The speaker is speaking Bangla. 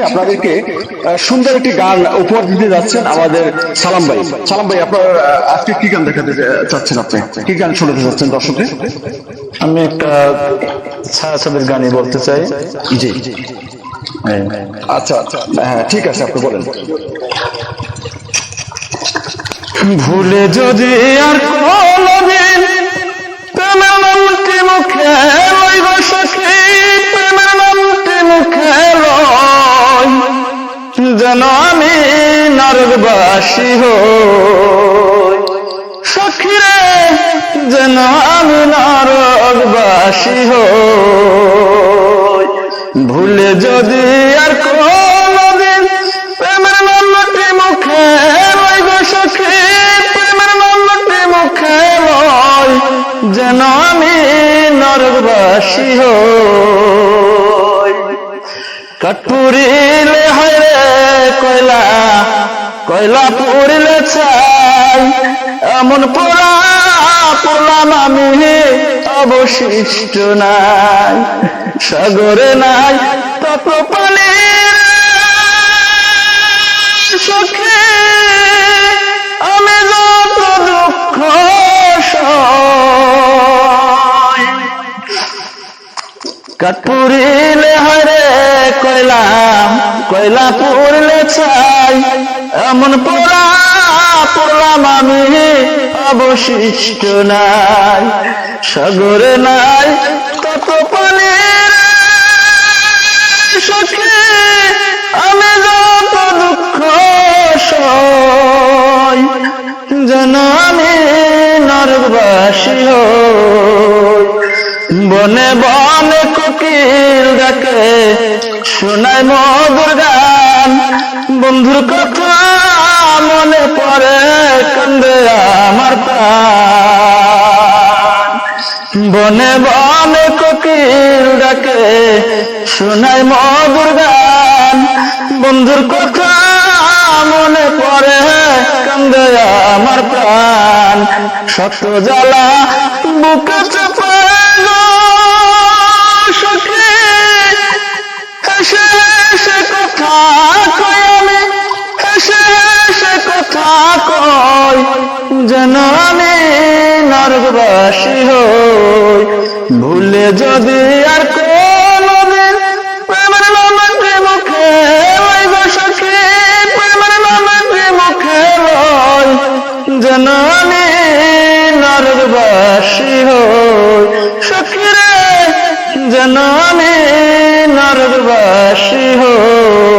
আপনাদেরকে সুন্দর একটি গান উপহার দিতে যাচ্ছেন আমাদের সালাম ভাই। সালাম ভাই, আপনার আজকে কি গান দেখাতে চাচ্ছেন? আপনি কি গান শোনাতে চাচ্ছেন দর্শকদের? আমি একটা ছায়াছবির গানই বলতে চাই। জি, আচ্ছা, হ্যাঁ ঠিক আছে, আপনি বলেন। ভুলে যদি আর কোনদিন প্রেমের নামটি মুখে লই গো সখী, প্রেমের নামটি মুখে লই, যেন আমি নরকবাসী হই সখী রে, যেন আমি নরকবাসী হই। ভুলে যদি আর কোনদিন প্রেমের নামটি মুখে লই গো সখী, প্রেমের নামটি মুখে লই, যেন আমি নরকবাসী হই। কাঠ পুরিলে হয় রে কয়লা, কয়লা পুরিলে ছাই, এমন পোড়া পোড়াম আমি অবশিষ্ট নাই। সাগরে নাই তত পানি সখী, আমি যত দুঃখ সই। কাঠ পুরিলে হয় রে কয়লা, কয়লা পুরিলে ছাই, এমন পোড়া পোড়াম আমি অবশিষ্ট নাই। সাগরে নাই তত পানি সখী, আমি যত দুঃখ সই, যেন আমি নরকবাসী হই। বনে বনে কোকিল ডাকে শোনায় মধুর গান, বন্ধুর কথা মনে পড়ে কান্দে আমার প্রাণ। বনে বনে কোকিল ডাকে শোনায় মধুর গান, বন্ধুর কথা মনে পড়ে কান্দে আমার প্রাণ। শক্ত জ্বালা বুকে চাপে সখী, হেসে হেসে কথা কই আমি, হেসে হেসে কথা কই, যেন আমি নরকবাসী হই। ভুলে যদি আর কোনদিন প্রেমের নামটি মুখে লই গো সখী, প্রেমের নামটি মুখে লই, যেন আমি নরকবাসী হই সখী রে, যেন আমি নরকবাসী হই।